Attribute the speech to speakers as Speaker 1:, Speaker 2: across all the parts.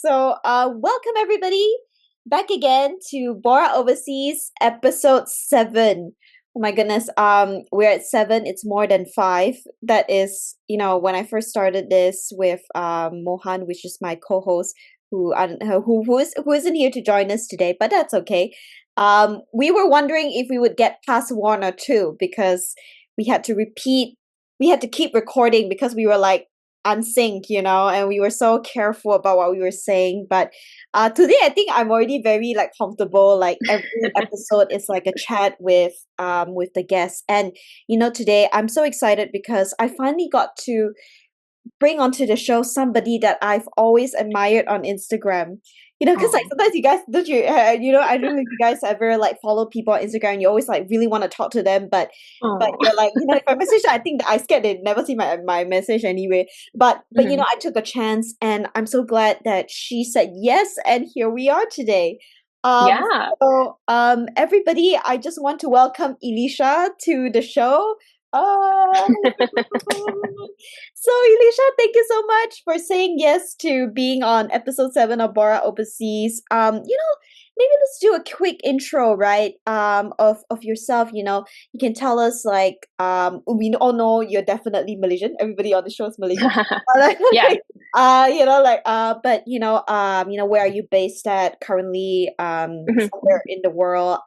Speaker 1: Welcome everybody back again to Borak Overseas episode 7. Oh my goodness, we're at 7, it's more than 5. That is, when I first started this with Mohan, which is my co-host, who I don't know who isn't here to join us today, but that's okay. We were wondering if we would get past 1 or 2 because we had to repeat, we had to keep recording because we were like unsync, and we were so careful about what we were saying. But today I think I'm already very like comfortable. Like every episode is like a chat with the guests. And today I'm so excited because I finally got to bring onto the show somebody that I've always admired on Instagram. Because like
Speaker 2: Oh,
Speaker 1: sometimes you guys don't you, I don't know if you guys ever like follow people on Instagram. And you always like really want to talk to them, but
Speaker 2: oh,
Speaker 1: you're like, if I message them, I think that I scared they never see my message anyway. But
Speaker 2: mhm.
Speaker 1: I took a chance, and I'm so glad that she said yes, and here we are today. Um,
Speaker 2: Yeah.
Speaker 1: Everybody, I just want to welcome Eleasha to the show. Uh, so, Elisha, thank you so much for saying yes to being on episode 7 of Bora Overseas. Maybe let's do a quick intro, right? Of yourself. You can tell us like we all know you're definitely Malaysian. Everybody on the show is Malaysian.
Speaker 2: Yeah.
Speaker 1: Where are you based at currently?
Speaker 2: Mhm.
Speaker 1: Somewhere in the world.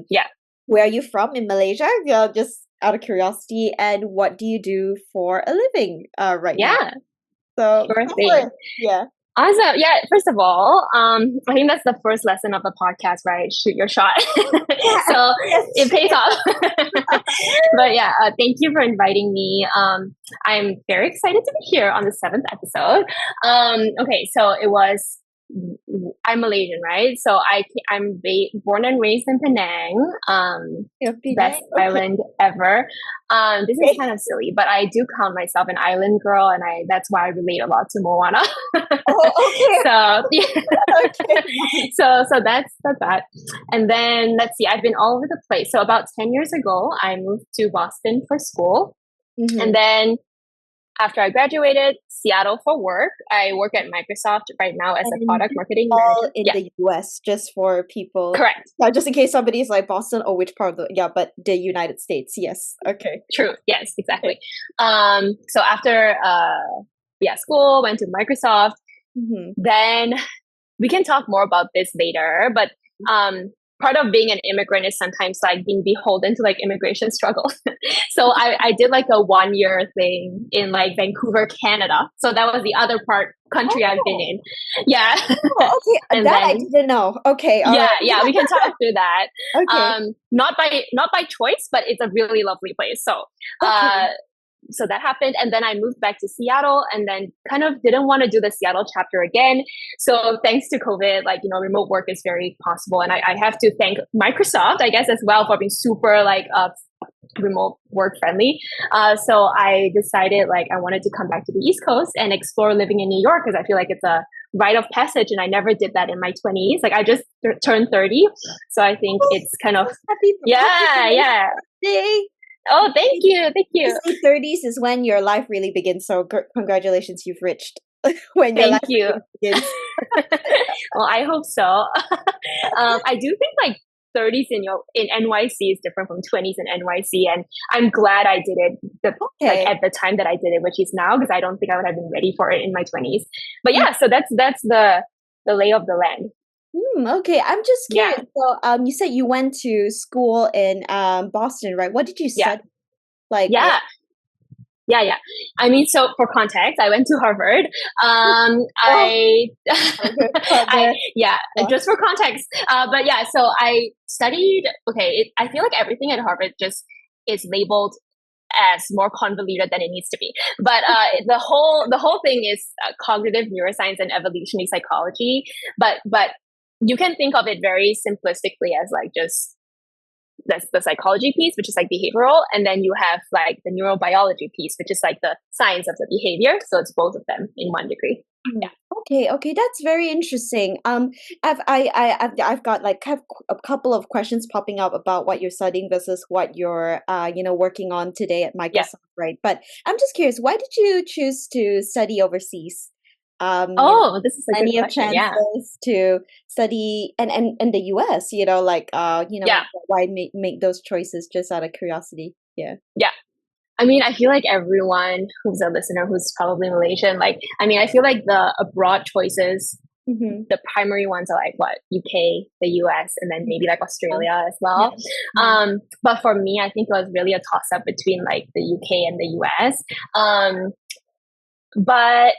Speaker 2: Yeah.
Speaker 1: Where are you from in Malaysia? Yeah, just out of curiosity. And what do you do for a living right now?
Speaker 2: Yeah.
Speaker 1: So
Speaker 2: Sure
Speaker 1: go for
Speaker 2: thing.
Speaker 1: it. Yeah.
Speaker 2: Awesome. Yeah. First of all, I think that's the first lesson of the podcast, right? Shoot your shot.
Speaker 1: Yeah.
Speaker 2: So it
Speaker 1: Yes.
Speaker 2: pays off. But yeah, thank you for inviting me. I'm very excited to be here on the 7th episode. Okay. So it was I'm Malaysian, right? So born and raised in Penang,
Speaker 1: You're
Speaker 2: best
Speaker 1: Penang. Okay.
Speaker 2: island ever. This is
Speaker 1: Okay.
Speaker 2: kind of silly, but I do count myself an island girl, and I that's why I relate a lot to Moana.
Speaker 1: Oh, okay.
Speaker 2: So yeah,
Speaker 1: Okay. Nice.
Speaker 2: so that's that. And then let's see, I've been all over the place. So about 10 years ago, I moved to Boston for school, and
Speaker 1: Mm-hmm.
Speaker 2: then after I graduated, Seattle for work. I work at Microsoft right now as a
Speaker 1: And
Speaker 2: product
Speaker 1: this is
Speaker 2: marketing
Speaker 1: all
Speaker 2: manager.
Speaker 1: in
Speaker 2: Yeah,
Speaker 1: the US, just for people.
Speaker 2: correct.
Speaker 1: Just in case somebody's like Boston or which part of yeah, but the United States. Yes. Okay.
Speaker 2: True. Yes,
Speaker 1: Okay.
Speaker 2: exactly. So after school, went to Microsoft.
Speaker 1: Mm-hmm.
Speaker 2: Then we can talk more about this later, but part of being an immigrant is sometimes like being beholden to like immigration struggles. So I did like a 1 year thing in like Vancouver, Canada. So that was the other country I've been
Speaker 1: Oh,
Speaker 2: in. Yeah.
Speaker 1: oh, okay.
Speaker 2: And
Speaker 1: That I
Speaker 2: then
Speaker 1: didn't know. Okay. All
Speaker 2: yeah,
Speaker 1: right.
Speaker 2: yeah, we can talk through that.
Speaker 1: Okay.
Speaker 2: Not by choice, but it's a really lovely place.
Speaker 1: Okay.
Speaker 2: Uh so that happened, and then I moved back to Seattle, and then kind of didn't want to do the Seattle chapter again. So thanks to COVID, like remote work is very possible, and I have to thank Microsoft, I guess, as well, for being super like remote work friendly. So I decided like I wanted to come back to the East Coast and explore living in New York, because I feel like it's a rite of passage, and I never did that in my 20s. Like I just turned 30, so I think
Speaker 1: Oh,
Speaker 2: it's kind of
Speaker 1: happy
Speaker 2: yeah,
Speaker 1: belated
Speaker 2: yeah.
Speaker 1: birthday.
Speaker 2: Oh, thank you, thank
Speaker 1: They
Speaker 2: you,
Speaker 1: say 30s is when your life really begins. So congratulations, you've reached when your life
Speaker 2: thank you.
Speaker 1: really begins.
Speaker 2: Well, I hope so. I do think like 30s in NYC is different from 20s in NYC, and I'm glad I did it like
Speaker 1: Okay.
Speaker 2: at the time that I did it, which is now, because I don't think I would have been ready for it in my 20s. But
Speaker 1: Mm,
Speaker 2: yeah, so that's the lay of the land.
Speaker 1: okay. I'm just
Speaker 2: Yeah,
Speaker 1: curious. So, you said you went to school in Boston, right? What did you
Speaker 2: yeah,
Speaker 1: study? Like,
Speaker 2: yeah. Yeah, yeah. I mean, so for context, I went to Harvard.
Speaker 1: oh,
Speaker 2: I,
Speaker 1: okay, got there.
Speaker 2: yeah,
Speaker 1: Yeah.
Speaker 2: just for context. But yeah, so I studied. Okay, I feel like everything at Harvard just is labeled as more convoluted than it needs to be. But the whole thing is cognitive neuroscience and evolutionary psychology. But you can think of it very simplistically as like just the psychology piece, which is like behavioral, and then you have like the neurobiology piece, which is like the science of the behavior. So it's both of them in one degree.
Speaker 1: Mm.
Speaker 2: Yeah.
Speaker 1: Okay, that's very interesting. I've got like a couple of questions popping up about what you're studying versus what you're working on today at
Speaker 2: Yeah.
Speaker 1: Microsoft, right? But I'm just curious, why did you choose to study overseas?
Speaker 2: Oh, this is a good
Speaker 1: plenty of
Speaker 2: question. Yeah.
Speaker 1: chances to study and in the US,
Speaker 2: Yeah.
Speaker 1: why make those choices just out of curiosity? Yeah.
Speaker 2: Yeah. I mean, I feel like everyone who's a listener who's probably Malaysian, like, I mean, I feel like the abroad choices,
Speaker 1: Mm-hmm.
Speaker 2: the primary ones are like what, UK, the US, and then maybe like Australia as
Speaker 1: Yeah.
Speaker 2: well.
Speaker 1: Yeah.
Speaker 2: But for me, I think it was really a toss up between like the UK and the US. But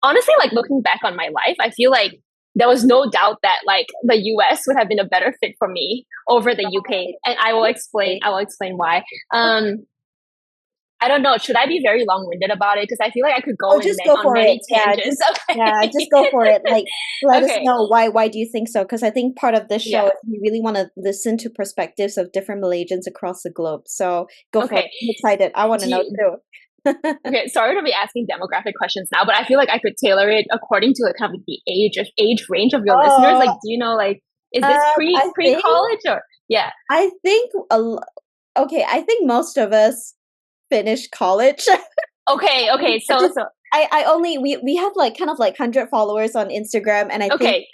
Speaker 2: honestly, like looking back on my life, I feel like there was no doubt that like the US would have been a better fit for me over the UK, and I will explain.
Speaker 1: Right.
Speaker 2: I will explain why. I don't know. Should I be very long winded about it? Because I feel like I could go
Speaker 1: Oh,
Speaker 2: in
Speaker 1: just go
Speaker 2: on
Speaker 1: for it.
Speaker 2: many tangents.
Speaker 1: Yeah,
Speaker 2: Okay.
Speaker 1: just go for it. Like, let us
Speaker 2: Okay.
Speaker 1: know why do you think so? Because I think part of this show
Speaker 2: Yeah.
Speaker 1: is we really want to listen to perspectives of different Malaysians across the globe. So go for it.
Speaker 2: Okay.
Speaker 1: I'm excited. I want to
Speaker 2: Do
Speaker 1: know
Speaker 2: you,
Speaker 1: too.
Speaker 2: okay. Sorry to be asking demographic questions now, but I feel like I could tailor it according to like kind of the age range of your listeners. Like,
Speaker 1: Oh,
Speaker 2: do you know like is this
Speaker 1: I
Speaker 2: pre
Speaker 1: think
Speaker 2: college or yeah?
Speaker 1: I think okay, I think most of us finished college.
Speaker 2: Okay. Okay.
Speaker 1: I
Speaker 2: So
Speaker 1: just I only we have like kind of like 100 followers on Instagram, and I think
Speaker 2: okay.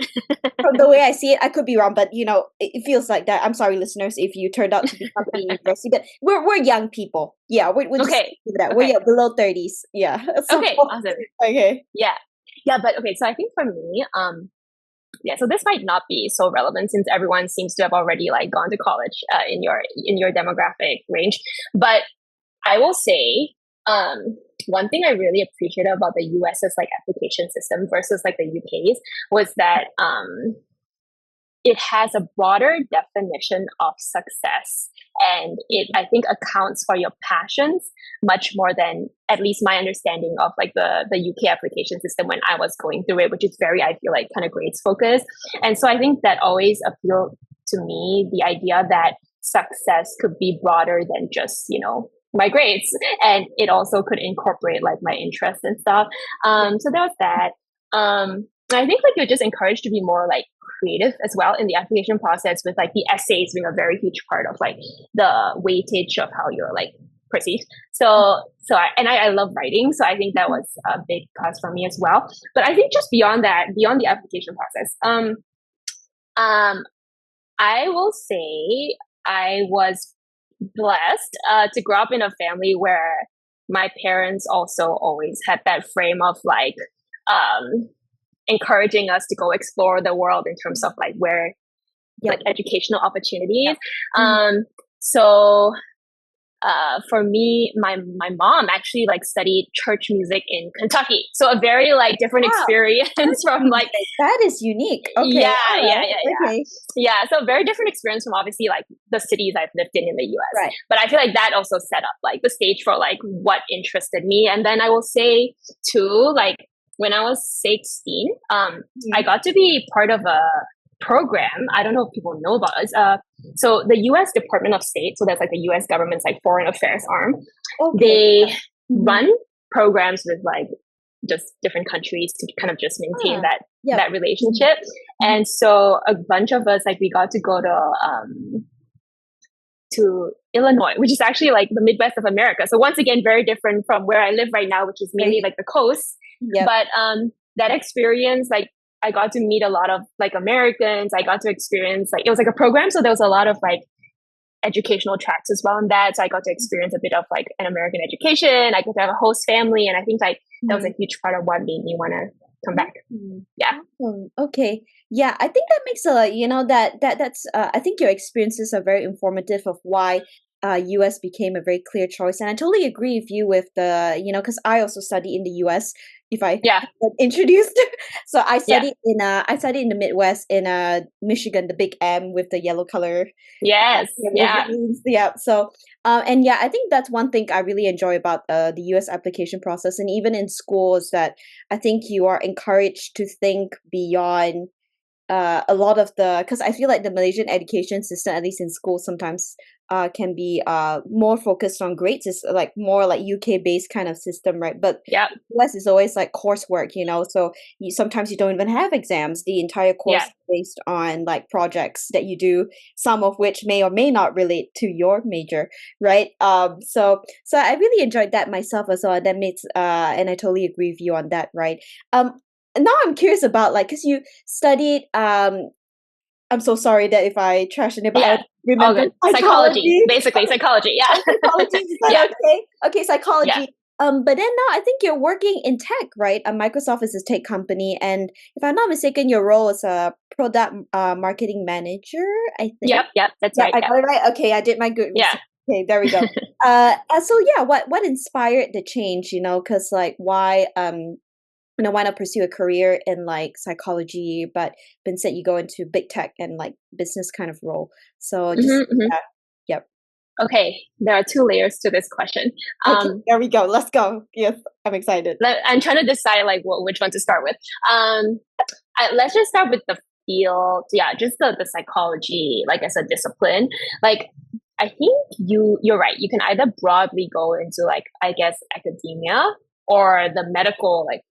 Speaker 1: from the way I see it, I could be wrong, but it feels like that. I'm sorry, listeners, if you turned out to be somebody in university, but we're young people. Yeah, we're just
Speaker 2: Okay.
Speaker 1: give it that. We're
Speaker 2: Okay.
Speaker 1: yeah, below 30s. Yeah. So
Speaker 2: Okay. Awesome.
Speaker 1: okay.
Speaker 2: Yeah. Yeah. But okay. So I think for me, yeah, so this might not be so relevant since everyone seems to have already like gone to college in your demographic range. But I will say, one thing I really appreciated about the US's like application system versus like the UK's was that it has a broader definition of success, and it I think accounts for your passions much more than at least my understanding of like the UK application system when I was going through it, which is very, I feel like, kind of grades focused. And so I think that always appealed to me, the idea that success could be broader than just, my grades, and it also could incorporate like my interests and stuff. So there was that. I think like you're just encouraged to be more like creative as well in the application process, with like the essays being a very huge part of like the weightage of how you're like perceived. I love writing, so I think that was a big plus for me as well. But I think just beyond that, beyond the application process, um, I will say I was blessed to grow up in a family where my parents also always had that frame of like encouraging us to go explore the world in terms of like where like educational opportunities.
Speaker 1: Yep.
Speaker 2: So for me, my mom actually like studied church music in Kentucky, so a very like different
Speaker 1: Wow.
Speaker 2: experience from like
Speaker 1: That is unique. Okay.
Speaker 2: yeah,
Speaker 1: All
Speaker 2: yeah,
Speaker 1: right.
Speaker 2: yeah, yeah.
Speaker 1: Okay.
Speaker 2: Yeah, so very different experience from obviously like the cities I've lived in the US.
Speaker 1: Right.
Speaker 2: But I feel like that also set up like the stage for like what interested me. And then I will say too, like when I was 16, I got to be part of a program. I don't know if people know about this. So the US Department of State, so that's like the US government's like foreign affairs arm,
Speaker 1: Okay.
Speaker 2: they run programs with like just different countries to kind of just maintain that relationship. And so a bunch of us, like we got to go to Illinois, which is actually like the Midwest of America. So once again, very different from where I live right now, which is mainly like the coast.
Speaker 1: Yep.
Speaker 2: But that experience, like I got to meet a lot of like Americans. I got to experience like it was like a program, so there was a lot of like educational tracks as well in that. So I got to experience a bit of like an American education. I got to have a host family, and I think like that was a huge part of what made me want to come back. Yeah.
Speaker 1: Okay. Yeah, I think that makes that's I think your experiences are very informative of why US became a very clear choice, and I totally agree with you with the because I also study in the US. If I
Speaker 2: Yeah.
Speaker 1: got introduced, so I studied in the Midwest in Michigan, the big M with the yellow color.
Speaker 2: Yes. Yeah.
Speaker 1: Yeah. So and yeah, I think that's one thing I really enjoy about the US application process, and even in schools, that I think you are encouraged to think beyond a lot of because I feel like the Malaysian education system, at least in school, sometimes can be more focused on grades. It's like more like UK based kind of system, right? But
Speaker 2: Yeah.
Speaker 1: US is always like coursework, so sometimes you don't even have exams. The entire course
Speaker 2: Yeah.
Speaker 1: is based on like projects that you do, some of which may or may not relate to your major, right? So I really enjoyed that myself as well. That makes and I totally agree with you on that, right? Now I'm curious about like because you studied I'm so sorry that if I trash it, but I
Speaker 2: Yeah. All
Speaker 1: remember
Speaker 2: good. Psychology,
Speaker 1: psychology.
Speaker 2: basically psychology. Yeah.
Speaker 1: Psychology, is that
Speaker 2: Yeah.
Speaker 1: okay? Okay,
Speaker 2: Yeah.
Speaker 1: psychology. But then now I think you're working in tech, right? Microsoft is a tech company, and if I'm not mistaken, your role is a product marketing manager, I think.
Speaker 2: Yep. Yep. That's
Speaker 1: Yeah,
Speaker 2: right.
Speaker 1: I
Speaker 2: Yeah.
Speaker 1: got it right. Okay, I did my good
Speaker 2: Yeah.
Speaker 1: research. Okay, there we go. So yeah, what inspired the change? Because like why not pursue a career in like psychology, but instead you go into big tech and like business kind of role. So just
Speaker 2: Hmm.
Speaker 1: yeah, yep.
Speaker 2: Okay. There are two layers to this question.
Speaker 1: Okay, there we go. Let's go. Yes, I'm excited.
Speaker 2: I'm trying to decide like which one to start with. Let's just start with the field. Yeah, just the psychology, like as a discipline. Like, I think you're right. You can either broadly go into like, I guess, academia or the medical like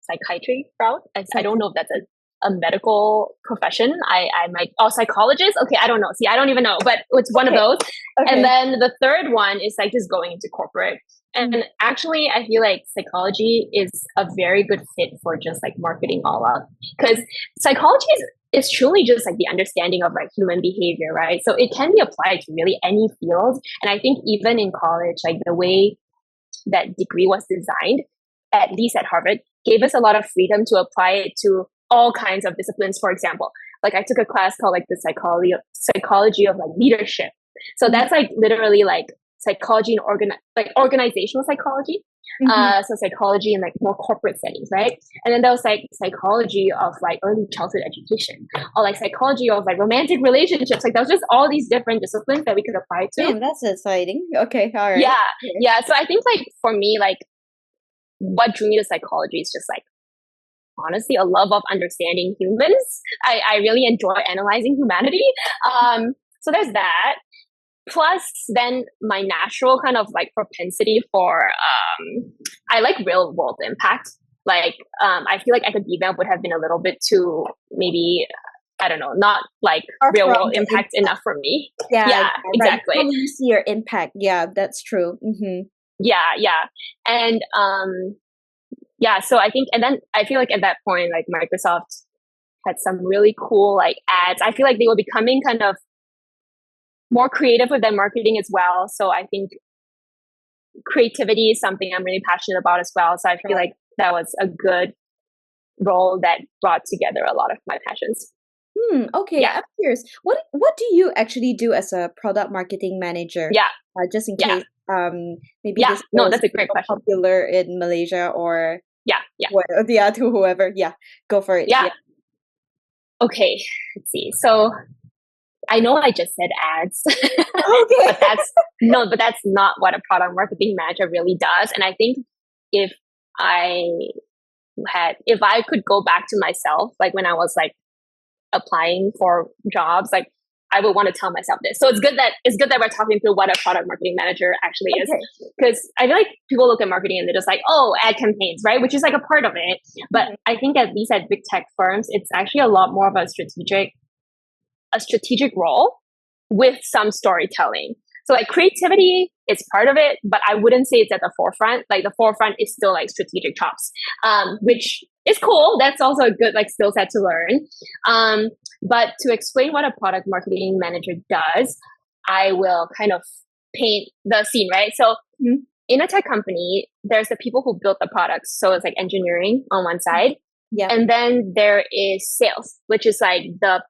Speaker 2: psychiatry route. I don't know if that's a medical profession. I might, or psychologist. Okay, I don't know. See, I don't even know, but it's one of
Speaker 1: Okay,
Speaker 2: those. And
Speaker 1: okay.
Speaker 2: then the third one is like just going into corporate.
Speaker 1: Mm.
Speaker 2: And actually, I feel like psychology is a very good fit for just like marketing all out, because psychology is truly just like the understanding of like human behavior, right? So it can be applied to really any field. And I think even in college, like the way that degree was designed, at least at Harvard, gave us a lot of freedom to apply it to all kinds of disciplines. For example, like I took a class called like the psychology of like leadership. So that's like literally like psychology and organizational psychology.
Speaker 1: Mm-hmm.
Speaker 2: So psychology in like more corporate settings, right? And then there was like psychology of like early childhood education, or like psychology of like romantic relationships. Like there was just all these different disciplines that we could apply to.
Speaker 1: Damn, that's exciting. Okay, all right.
Speaker 2: Yeah,
Speaker 1: Okay.
Speaker 2: yeah. So I think like for me, like what drew me to psychology is just like honestly a love of understanding humans. I really enjoy analyzing humanity. So there's that. Plus, then my natural kind of like propensity for I like real world impact. Like I feel like academia would have been a little bit too maybe I don't know, not like
Speaker 1: Far
Speaker 2: real
Speaker 1: from
Speaker 2: world
Speaker 1: the
Speaker 2: impact enough for me.
Speaker 1: yeah,
Speaker 2: Yeah,
Speaker 1: yeah, right.
Speaker 2: exactly.
Speaker 1: How do you see your impact? Yeah, that's true. Mm-hmm.
Speaker 2: Yeah, yeah. And yeah, so I think, and then I feel like at that point, like Microsoft had some really cool like ads. I feel like they were becoming kind of more creative with their marketing as well. So I think creativity is something I'm really passionate about as well. So I feel like that was a good role that brought together a lot of my passions.
Speaker 1: Okay,
Speaker 2: Yeah,
Speaker 1: I'm curious. What do you actually do as a product marketing manager?
Speaker 2: yeah,
Speaker 1: Just in
Speaker 2: yeah,
Speaker 1: case maybe
Speaker 2: yeah.
Speaker 1: this
Speaker 2: No,
Speaker 1: role is
Speaker 2: that's a great
Speaker 1: more
Speaker 2: question.
Speaker 1: popular in Malaysia or
Speaker 2: Yeah, yeah,
Speaker 1: what yeah, to whoever. Yeah, go for it.
Speaker 2: yeah.
Speaker 1: Yeah.
Speaker 2: Okay, let's see. So I know I just said ads,
Speaker 1: Okay.
Speaker 2: but that's not what a product marketing manager really does. And I think if I if I could go back to myself, like when I was like applying for jobs, like I would want to tell myself this. So it's good that we're talking through what a product marketing manager actually is,
Speaker 1: Okay.
Speaker 2: because I feel like people look at marketing and they're just like, oh, ad campaigns, right? Which is like a part of it. But I think at least at big tech firms, it's actually a lot more of a strategic role with some storytelling. So like creativity is part of it, but I wouldn't say it's at the forefront. Like the forefront is still like strategic chops, which is cool. That's also a good like skill set to learn. But to explain what a product marketing manager does, I will kind of paint the scene, right? So in a tech company, there's the people who build the products. So it's like engineering on one side.
Speaker 1: Yeah.
Speaker 2: And then there is sales, which is like the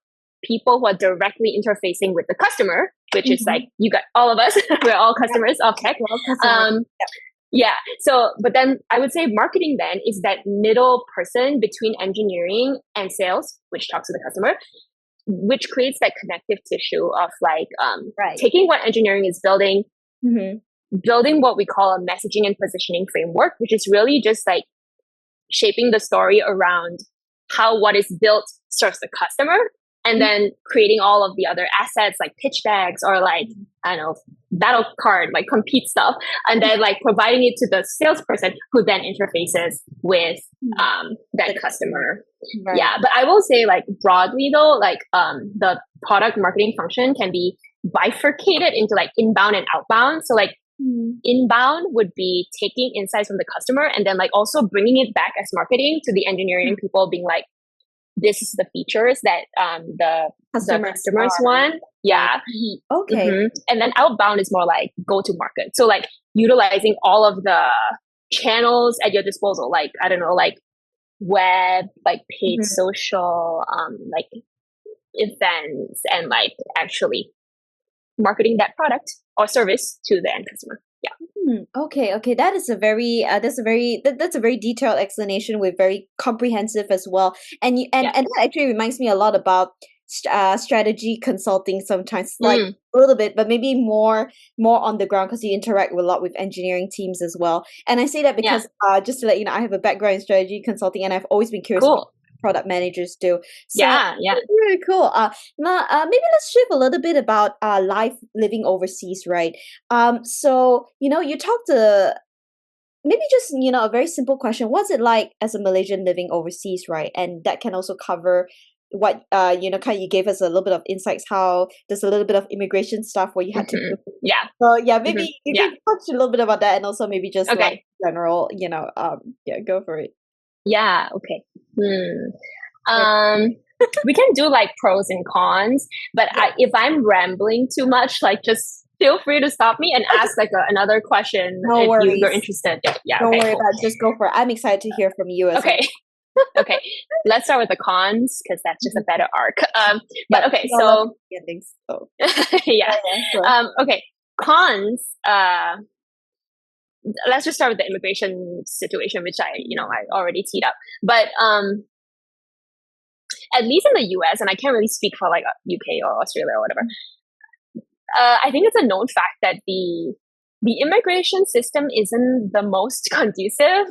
Speaker 2: people who are directly interfacing with the customer, which is like you got all of us. We're all customers of tech. Yeah. So, but then I would say marketing then is that middle person between engineering and sales, which talks to the customer, which creates that connective tissue of like taking what engineering is building, building what we call a messaging and positioning framework, which is really just like shaping the story around how what is built serves the customer, and then creating all of the other assets like pitch decks or like, I don't know, battle card, like compete stuff, and then like providing it to the salesperson who then interfaces with that customer.
Speaker 1: Right.
Speaker 2: Yeah, but I will say like broadly though, like the product marketing function can be bifurcated into like inbound and outbound. So like inbound would be taking insights from the customer and then like also bringing it back as marketing to the engineering people, being like, this is the features that the customers want. Yeah.
Speaker 1: Okay.
Speaker 2: And then outbound is more like go to market. So like utilizing all of the channels at your disposal, like, I don't know, like web, like paid social, like events, and like actually marketing that product or service to the end customer. Yeah.
Speaker 1: Okay. That is a very that's a very detailed explanation with very comprehensive as well. And that actually reminds me a lot about strategy consulting sometimes, like a little bit, but maybe more on the ground because you interact with a lot with engineering teams as well. And I say that because just to let you know, I have a background in strategy consulting, and I've always been curious about product managers do. So really cool. Now maybe let's shift a little bit about life living overseas, right? So you talked to maybe just a very simple question. What's it like as a Malaysian living overseas, right? And that can also cover what kind of, you gave us a little bit of insights how there's a little bit of immigration stuff where you had to so maybe you can touch a little bit about that, and also maybe just like general go for it.
Speaker 2: Okay. We can do like pros and cons, but if I'm rambling too much, like just feel free to stop me and ask like another question if you're interested.
Speaker 1: Don't worry about it. Just go for it. I'm excited to hear from you as well.
Speaker 2: Okay, let's start with the cons because that's just a better arc. But okay, so okay, cons. Let's just start with the immigration situation, which I already teed up. But at least in the US, and I can't really speak for like UK or Australia or whatever, I think it's a known fact that the immigration system isn't the most conducive.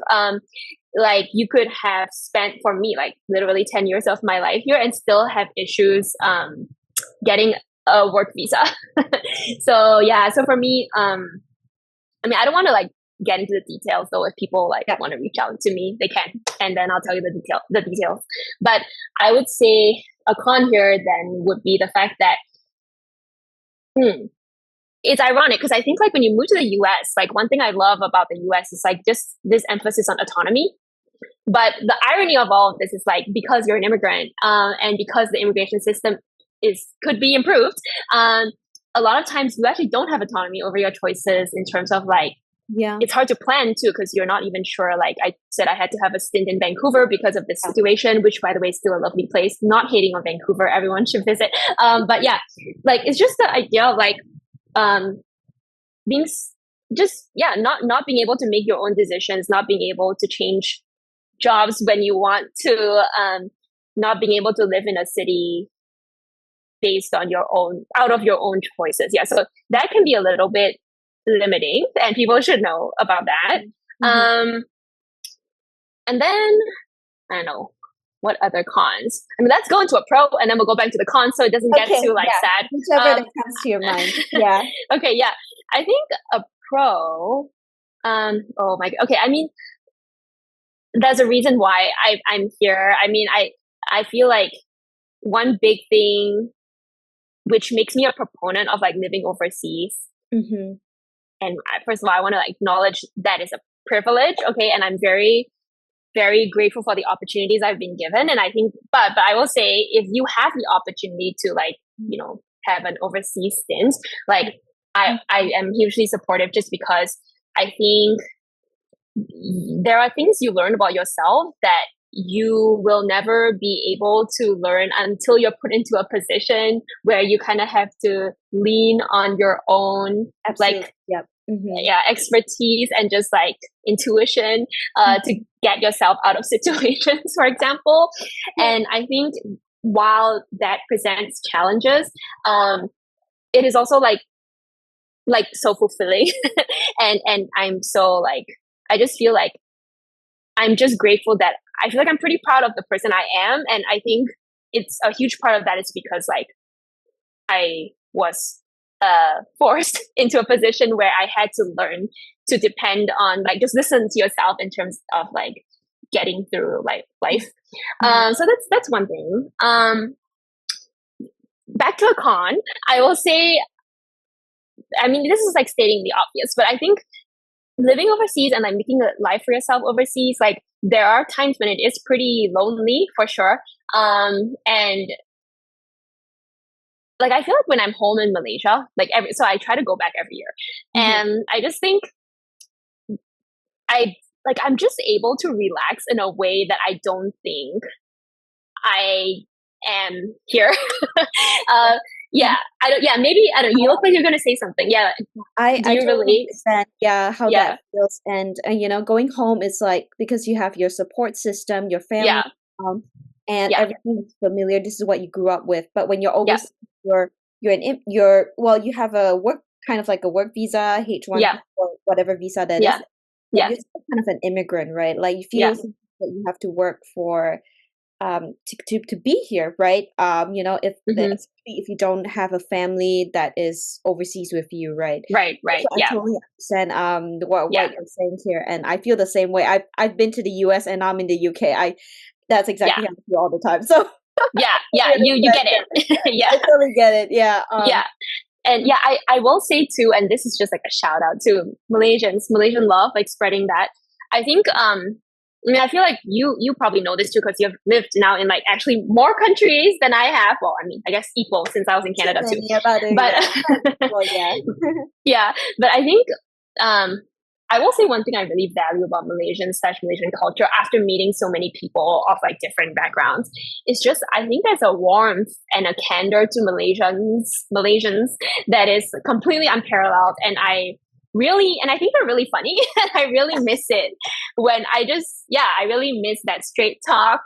Speaker 2: Like you could have spent, for me, like literally 10 years of my life here and still have issues getting a work visa. So for me, I mean, I don't want to like get into the details though. If people like want to reach out to me, they can, and then I'll tell you the details. But I would say a con here then would be the fact that it's ironic because I think like when you move to the US, like one thing I love about the US is like just this emphasis on autonomy. But the irony of all of this is like, because you're an immigrant and because the immigration system could be improved, a lot of times you actually don't have autonomy over your choices in terms of like, it's hard to plan too because you're not even sure. Like I said, I had to have a stint in Vancouver because of this situation, which by the way is still a lovely place. Not hating on Vancouver, everyone should visit. But yeah, like it's just the idea of like being not being able to make your own decisions, not being able to change jobs when you want to, not being able to live in a city based on out of your own choices. So that can be a little bit limiting, and people should know about that. And then I don't know what other cons. I mean, let's go into a pro, and then we'll go back to the cons, so it doesn't get too like sad.
Speaker 1: Whichever that comes to your mind.
Speaker 2: Okay. I think a pro. Oh my. Okay. I mean, there's a reason why I'm here. I mean, I feel like one big thing which makes me a proponent of like living overseas. And first of all, I want to acknowledge that is a privilege, okay? And I'm very, very grateful for the opportunities I've been given. And I think, but I will say, if you have the opportunity to have an overseas stint, like I am hugely supportive, just because I think there are things you learn about yourself that you will never be able to learn until you're put into a position where you kind of have to lean on your own expertise and just like intuition to get yourself out of situations, for example. And I think while that presents challenges, it is also like so fulfilling. and I'm so like, I just feel like I'm just grateful that I feel like I'm pretty proud of the person I am. And I think it's a huge part of that is because like I was forced into a position where I had to learn to depend on like just listen to yourself in terms of like getting through like life. So that's one thing. Back to a con, I will say, I mean, this is like stating the obvious, but I think living overseas and like making a life for yourself overseas, like there are times when it is pretty lonely for sure. And like I feel like when I'm home in Malaysia, like so I try to go back every year, and I just think I'm just able to relax in a way that I don't think I am here. Yeah, I don't. Yeah, maybe I don't. You look like you're gonna say something. Yeah, do
Speaker 1: I
Speaker 2: you
Speaker 1: totally
Speaker 2: relate?
Speaker 1: understand, yeah, how
Speaker 2: Yeah,
Speaker 1: that feels. And going home is like because you have your support system, your family,
Speaker 2: yeah,
Speaker 1: um, and
Speaker 2: yeah,
Speaker 1: everything is familiar. This is what you grew up with. But when you're
Speaker 2: yeah,
Speaker 1: overseas, you're well, you have a work kind of like a work visa, H1B
Speaker 2: yeah,
Speaker 1: or whatever visa that is.
Speaker 2: yeah,
Speaker 1: But
Speaker 2: yeah,
Speaker 1: you're still kind of an immigrant, right? Like you
Speaker 2: yeah.
Speaker 1: feel that you have to work for to be here, right?
Speaker 2: Hmm.
Speaker 1: If you don't have a family that is overseas with you, right?
Speaker 2: Right,
Speaker 1: So
Speaker 2: right.
Speaker 1: I
Speaker 2: Yeah,
Speaker 1: totally understand
Speaker 2: yeah,
Speaker 1: what you're saying here, and I feel the same way. I've been to the US and I'm in the UK. I That's
Speaker 2: yeah,
Speaker 1: exactly how I feel all the time. So
Speaker 2: yeah, yeah.
Speaker 1: I
Speaker 2: You
Speaker 1: understand.
Speaker 2: get it. Yeah,
Speaker 1: I totally get it. Yeah.
Speaker 2: yeah. And yeah, I will say too, and this is just like a shout out to Malaysians, Malaysian love, like spreading that. I think I mean I feel like you probably know this too because you've lived now in like actually more countries than I have. Well, I mean I guess equal since I was in
Speaker 1: Too
Speaker 2: Canada too.
Speaker 1: many about it.
Speaker 2: But
Speaker 1: Yeah. Well, yeah.
Speaker 2: yeah, but I think um, I will say one thing I really value about Malaysian culture after meeting so many people of like different backgrounds is just I think there's a warmth and a candor to Malaysians that is completely unparalleled, and I think they're really funny, and I really miss it when I really miss that straight talk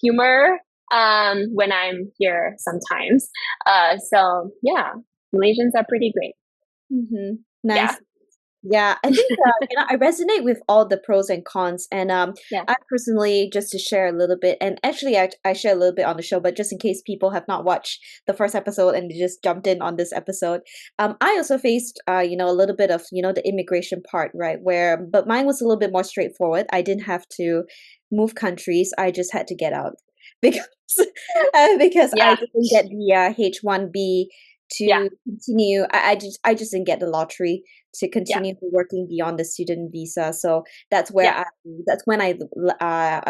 Speaker 2: humor when I'm here sometimes. So yeah, Malaysians are pretty great. Yeah.
Speaker 1: Nice. Yeah, I think I resonate with all the pros and cons, and
Speaker 2: Yeah.
Speaker 1: I personally, just to share a little bit, and actually I share a little bit on the show, but just in case people have not watched the first episode and they just jumped in on this episode, I also faced a little bit of the immigration part, right? But mine was a little bit more straightforward. I didn't have to move countries. I just had to get out because because I
Speaker 2: Yeah.
Speaker 1: didn't get the H1B
Speaker 2: Yeah.
Speaker 1: to continue. I just didn't get the lottery to
Speaker 2: Yeah.
Speaker 1: continue working beyond the student visa. So
Speaker 2: Yeah.
Speaker 1: that's when I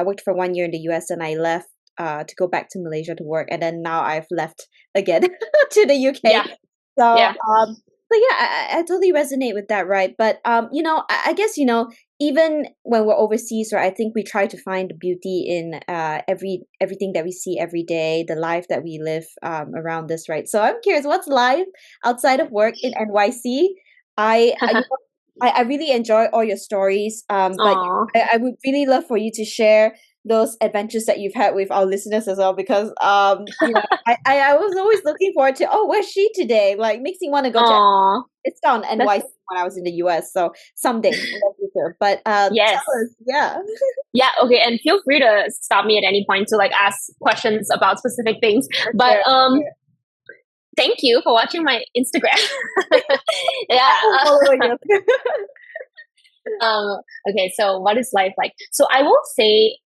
Speaker 1: worked for 1 year in the US and I left to go back to Malaysia to work, and then now I've left again to the UK.
Speaker 2: Yeah.
Speaker 1: So
Speaker 2: Yeah.
Speaker 1: yeah, I totally resonate with that, right? But I guess even when we're overseas, right, I think we try to find the beauty in everything that we see every day, the life that we live around us, right? So I'm curious, what's life outside of work in NYC? I really enjoy all your stories, but
Speaker 2: Aw.
Speaker 1: I would really love for you to share those adventures that you've had with our listeners as well, because I was always looking forward to, oh, where's she today? Like, makes me want to go to
Speaker 2: Aw.
Speaker 1: it's down
Speaker 2: That's
Speaker 1: NYC when I was in the US. So someday in the future. But tell
Speaker 2: yes.
Speaker 1: us, yeah.
Speaker 2: Yeah, okay, and feel free to stop me at any point to like ask questions about specific things.
Speaker 1: For
Speaker 2: But
Speaker 1: sure.
Speaker 2: thank you for watching my Instagram.
Speaker 1: I
Speaker 2: Yeah.
Speaker 1: will follow you.
Speaker 2: Um okay, so what is life like? So I will say,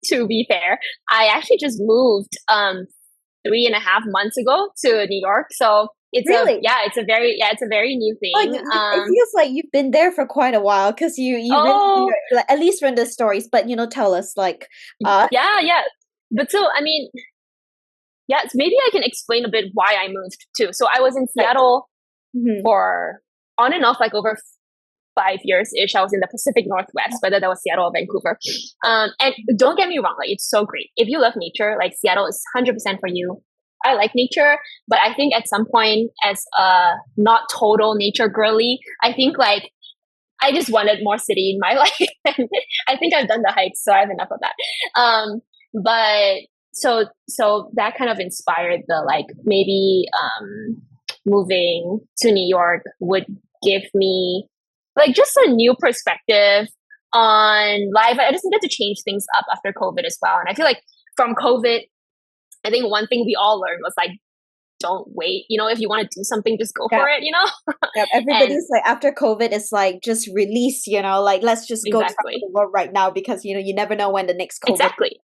Speaker 2: to be fair, I actually just moved 3.5 months ago to New York. So
Speaker 1: Really?
Speaker 2: it's a very new
Speaker 1: Oh,
Speaker 2: thing.
Speaker 1: it feels like you've been there for quite a while because you really
Speaker 2: Oh,
Speaker 1: like, at least from the stories. But tell us like
Speaker 2: yeah, yeah. But so I mean, yeah, so maybe I can explain a bit why I moved too. So I was in
Speaker 1: right.
Speaker 2: Seattle
Speaker 1: Hmm.
Speaker 2: for on and off like over 5 years ish. I was in the Pacific Northwest, whether that was Seattle or Vancouver. And don't get me wrong, like it's so great. If you love nature, like Seattle is 100% for you. I like nature, but I think at some point, as a not total nature girly, I think like I just wanted more city in my life. And I think I've done the hikes, so I have enough of that. But so that kind of inspired the like maybe moving to New York would give me like just a new perspective on life. I just needed to change things up after COVID as well. And I feel like from COVID, I think one thing we all learned was like, don't wait. If you want to do something, just go
Speaker 1: Yeah.
Speaker 2: for it,
Speaker 1: Yep.
Speaker 2: And
Speaker 1: Everybody's like after COVID, it's like just release, like let's just go travel
Speaker 2: exactly,
Speaker 1: the world right now because you never know when the next COVID
Speaker 2: exactly,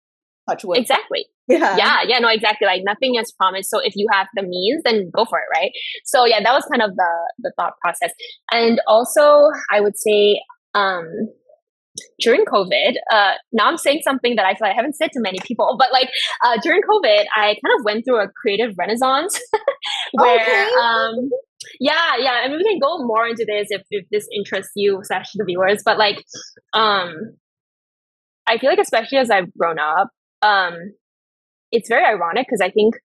Speaker 1: touch wood.
Speaker 2: exactly.
Speaker 1: Yeah.
Speaker 2: Yeah, no, exactly. Like nothing is promised. So if you have the means, then go for it, right? So yeah, that was kind of the thought process. And also I would say, during COVID, now I'm saying something that I feel like I haven't said to many people, but like during COVID, I kind of went through a creative renaissance where,
Speaker 1: Okay.
Speaker 2: yeah, I mean, we can go more into this if this interests you slash the viewers, but like, I feel like especially as I've grown up, it's very ironic because I think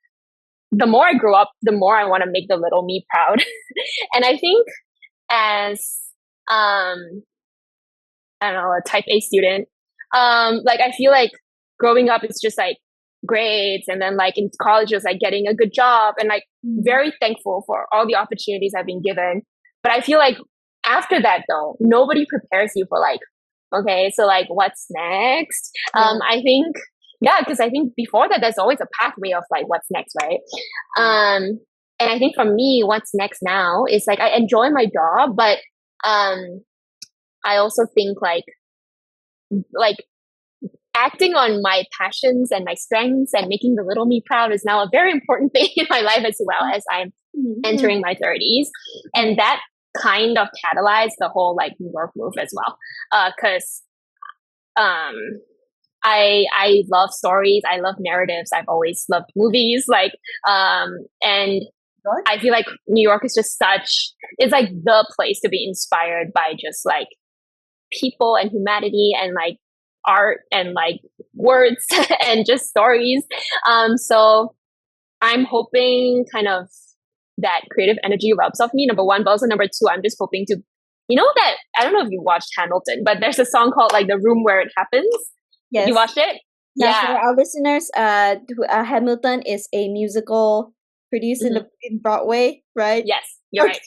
Speaker 2: the more I grow up, the more I want to make the little me proud. And I think as, I don't know, a type A student. Like I feel like growing up is just like grades, and then like in college was like getting a good job, and like very thankful for all the opportunities I've been given. But I feel like after that though, nobody prepares you for like, okay, so like what's next? I think because I think before that there's always a pathway of like what's next, right? And I think for me, what's next now is like I enjoy my job, but I also think like acting on my passions and my strengths and making the little me proud is now a very important thing in my life, as well as I'm entering my 30s. And that kind of catalyzed the whole like New York move as well. Cause I love stories, I love narratives, I've always loved movies, like and I feel like New York is just it's like the place to be inspired by just like people and humanity and like art and like words and just stories. So I'm hoping kind of that creative energy rubs off me, number one, but also number two, I'm just hoping to, that, I don't know if you watched Hamilton, but there's a song called like The Room Where It Happens.
Speaker 1: Yes.
Speaker 2: You watched it?
Speaker 1: Yeah. For our listeners, Hamilton is a musical produced in Broadway, right?
Speaker 2: Yes, you're right.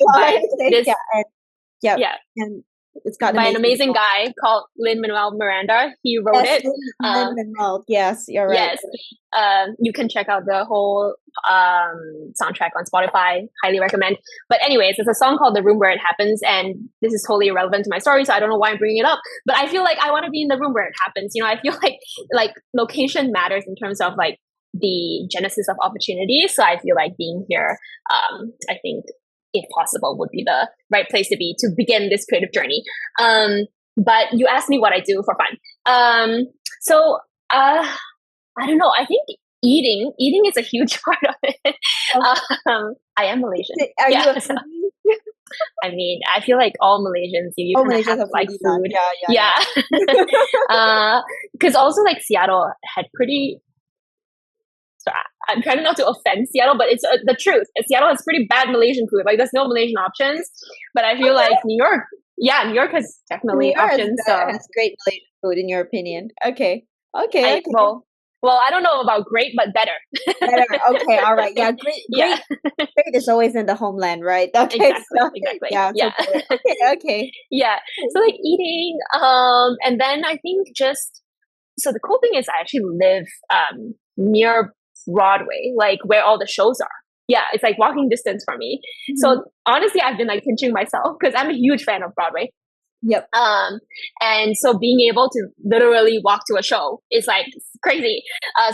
Speaker 1: And it's got
Speaker 2: by an amazing guy called Lin-Manuel Miranda. He wrote it.
Speaker 1: Lin-Manuel. Yes, you're right.
Speaker 2: Yes. You can check out the whole soundtrack on Spotify. Highly recommend. But anyways, it's a song called The Room Where It Happens, and this is totally irrelevant to my story, so I don't know why I'm bringing it up. But I feel like I want to be in the room where it happens. I feel like location matters in terms of like the genesis of opportunity. So I feel like being here, I think, if possible, would be the right place to be to begin this creative journey. But you asked me what I do for fun. So I don't know. I think eating is a huge part of it. I am Malaysian.
Speaker 1: Are you
Speaker 2: I mean, I feel like all Malaysians, you kind of have like food. Yeah. Because also like Seattle had pretty. So I'm trying not to offend Seattle, but it's the truth. Seattle has pretty bad Malaysian food. Like there's no Malaysian options, but I feel like New York has definitely options.
Speaker 1: Has great Malaysian food, in your opinion. Okay.
Speaker 2: Well, I don't know about great, but better.
Speaker 1: Okay. All right. Yeah. Great is always in the homeland, right? Okay.
Speaker 2: Exactly.
Speaker 1: Yeah. Okay.
Speaker 2: Yeah. So like eating, and then I think so the cool thing is I actually live near Broadway, like where all the shows are. Yeah, it's like walking distance from me. So honestly, I've been like pinching myself because I'm a huge fan of Broadway.
Speaker 1: Yep.
Speaker 2: And so being able to literally walk to a show is like crazy.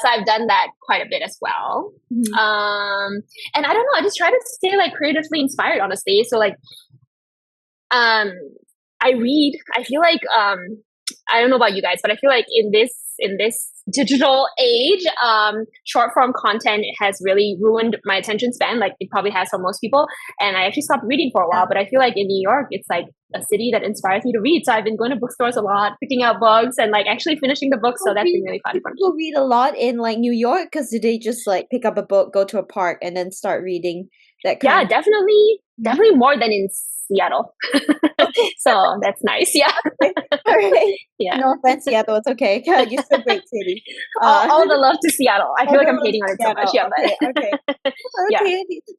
Speaker 2: So I've done that quite a bit as well. And I don't know, I just try to stay like creatively inspired, honestly. So like, I read. I feel like I don't know about you guys, but I feel like in this digital age, short form content has really ruined my attention span. Like it probably has for most people. And I actually stopped reading for a while, but I feel like in New York, it's like a city that inspires me to read. So I've been going to bookstores a lot, picking out books and like actually finishing the books. So that's been really fun for me.
Speaker 1: People read a lot in like New York because they just like pick up a book, go to a park and then start reading that kind of...
Speaker 2: definitely more than in Seattle. So that's nice. Yeah.
Speaker 1: All right.
Speaker 2: Yeah.
Speaker 1: No offense, Seattle. It's okay. You're still a great city.
Speaker 2: All the love to Seattle. I feel like I'm hating on it so much. Yeah.
Speaker 1: Okay.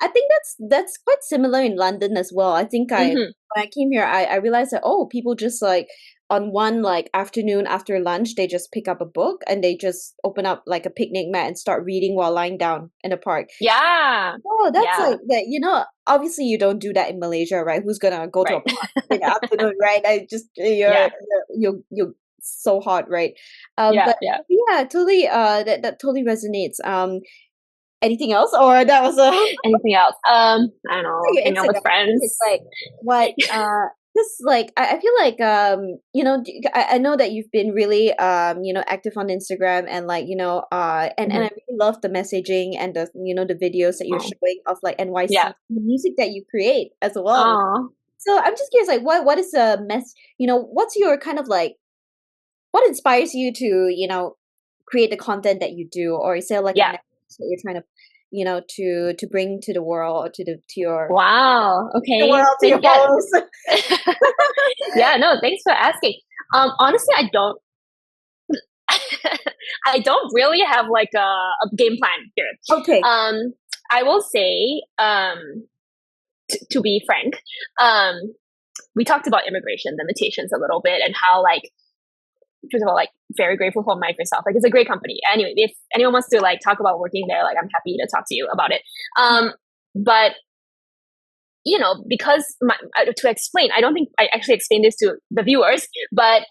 Speaker 1: I think that's quite similar in London as well. I think when I came here, I realized that people just like on one like afternoon after lunch, they just pick up a book and they just open up like a picnic mat and start reading while lying down in the park.
Speaker 2: Yeah.
Speaker 1: Oh, that's
Speaker 2: Yeah.
Speaker 1: like that. Obviously you don't do that in Malaysia, right? Who's gonna go to a
Speaker 2: Right.
Speaker 1: park in the afternoon, right? I just
Speaker 2: Yeah.
Speaker 1: you're so hot, right?
Speaker 2: Yeah.
Speaker 1: But
Speaker 2: Yeah.
Speaker 1: yeah, totally. That totally resonates. Anything else, or that was a
Speaker 2: Anything else? I don't know.
Speaker 1: your
Speaker 2: Hang out with
Speaker 1: Instagram? I think it's
Speaker 2: friends.
Speaker 1: like what this like I feel like I know that you've been really active on Instagram and like and I
Speaker 2: Mhm.
Speaker 1: really love the messaging and the videos that you're
Speaker 2: Oh,
Speaker 1: showing of like
Speaker 2: yeah.
Speaker 1: NYC the music that you create as well.
Speaker 2: Oh.
Speaker 1: So I'm just curious, like what is the what's your kind of like what inspires you to create the content that you do, or is there like a
Speaker 2: Yeah.
Speaker 1: message that you're trying to to bring to the world, or
Speaker 2: Wow.
Speaker 1: the
Speaker 2: Okay.
Speaker 1: world, to your
Speaker 2: Yeah.
Speaker 1: followers?
Speaker 2: Yeah. No. Thanks for asking. Honestly, I don't. I don't really have like a game plan here.
Speaker 1: Okay.
Speaker 2: Um, I will say, to be frank, um, we talked about immigration limitations a little bit and how like first of all, like very grateful for Microsoft. Like it's a great company. Anyway, if anyone wants to like talk about working there, like I'm happy to talk to you about it. But because to explain, I don't think I actually explained this to the viewers, but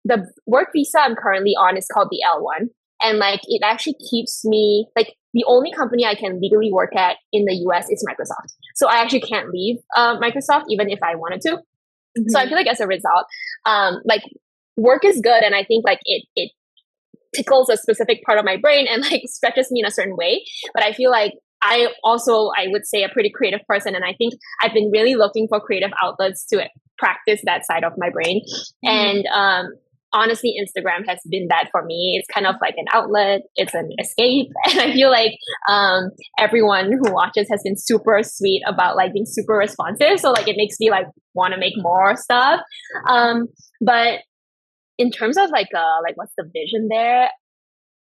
Speaker 2: the work visa I'm currently on is called the L1, and like it actually keeps me like the only company I can legally work at in the US is Microsoft. So I actually can't leave Microsoft even if I wanted to. So I
Speaker 1: Mhm.
Speaker 2: feel like as a result, like work is good, and I think like it tickles a specific part of my brain and like stretches me in a certain way. But I feel like I would say a pretty creative person, and I think I've been really looking for creative outlets to practice that side of my brain.
Speaker 1: Mhm.
Speaker 2: And honestly, Instagram has been that for me. It's kind of like an outlet, it's an escape, and I feel like everyone who watches has been super sweet about like being super responsive. So like it makes me like want to make more stuff. But in terms of like what's the vision there,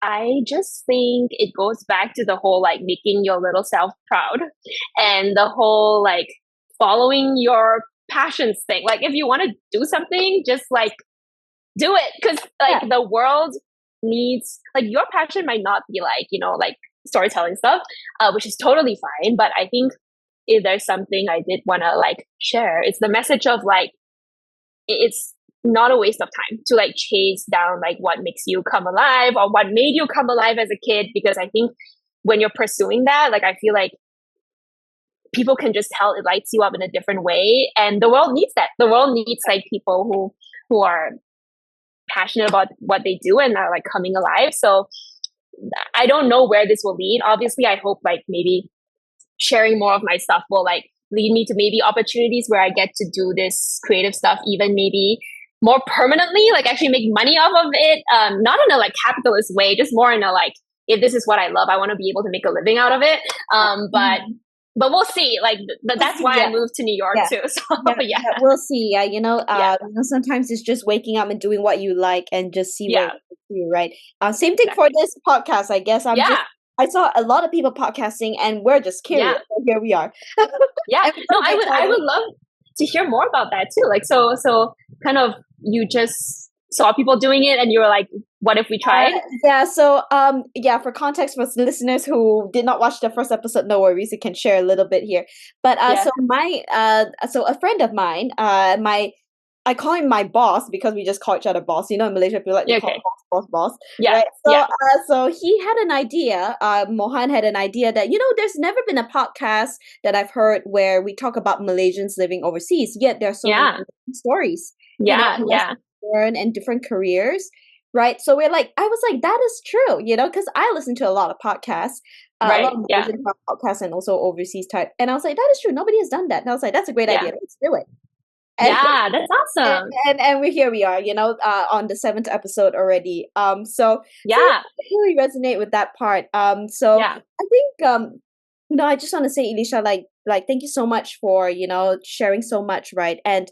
Speaker 2: I just think it goes back to the whole like making your little self proud and the whole like following your passions thing. Like if you want to do something, just like do it, because like
Speaker 1: Yeah.
Speaker 2: the world needs like your passion might not be like like storytelling stuff, which is totally fine. But I think if there's something I did want to like share, it's the message of like it's not a waste of time to like chase down like what makes you come alive or what made you come alive as a kid, because I think when you're pursuing that, like I feel like people can just tell it lights you up in a different way, and the world needs that. The world needs like people who are passionate about what they do and are like coming alive. So I don't know where this will lead. Obviously I hope like maybe sharing more of my stuff will like lead me to maybe opportunities where I get to do this creative stuff even maybe more permanently, like actually make money off of it. Not in a like capitalist way, just more in a like, if this is what I love, I want to be able to make a living out of it.
Speaker 1: Mhm.
Speaker 2: But we'll see. Like
Speaker 1: We'll
Speaker 2: that's
Speaker 1: see.
Speaker 2: why I
Speaker 1: Yeah.
Speaker 2: moved to New York
Speaker 1: Yeah.
Speaker 2: too. So
Speaker 1: Yeah,
Speaker 2: yeah,
Speaker 1: yeah, we'll see. Yeah,
Speaker 2: yeah,
Speaker 1: sometimes it's just waking up and doing what you like and just see where it
Speaker 2: yeah,
Speaker 1: takes you, right? Same thing for
Speaker 2: exactly.
Speaker 1: this podcast, I guess.
Speaker 2: Yeah,
Speaker 1: I saw a lot of people podcasting and we're just curious.
Speaker 2: yeah,
Speaker 1: So here we are.
Speaker 2: yeah.
Speaker 1: And we
Speaker 2: No,
Speaker 1: got a great
Speaker 2: I
Speaker 1: title.
Speaker 2: would love to hear more about that too. Like so kind of you just saw people doing it and you were like, what if we
Speaker 1: Uh,
Speaker 2: tried?
Speaker 1: yeah, so yeah, for context for listeners who did not watch the first episode, no worries, you can share a little bit here. But
Speaker 2: Yeah.
Speaker 1: so a friend of mine, I call him my boss because we just call each other boss. In Malaysia, people like to
Speaker 2: Yeah.
Speaker 1: call
Speaker 2: Okay.
Speaker 1: boss,
Speaker 2: Yeah.
Speaker 1: right?
Speaker 2: Yeah.
Speaker 1: So he had an idea. Mohan had an idea that there's never been a podcast that I've heard where we talk about Malaysians living overseas. Yet there are so many
Speaker 2: Yeah.
Speaker 1: different stories,
Speaker 2: Yeah.
Speaker 1: and
Speaker 2: Yeah.
Speaker 1: lessons learned and different careers. Right. So I was like, that is true, because I listen to a lot of podcasts, a lot
Speaker 2: Right.
Speaker 1: of
Speaker 2: Yeah.
Speaker 1: Malaysian podcasts and also overseas type. And I was like, that is true. Nobody has done that. And I was like, that's a great
Speaker 2: Yeah.
Speaker 1: idea. Let's do it. And
Speaker 2: Yeah. That's awesome.
Speaker 1: and we here we are, on the seventh episode already. So yeah,
Speaker 2: Yeah.
Speaker 1: I really resonate with that part. So
Speaker 2: Yeah.
Speaker 1: I think I just want to say, Eleasha, like thank you so much for sharing so much, right? And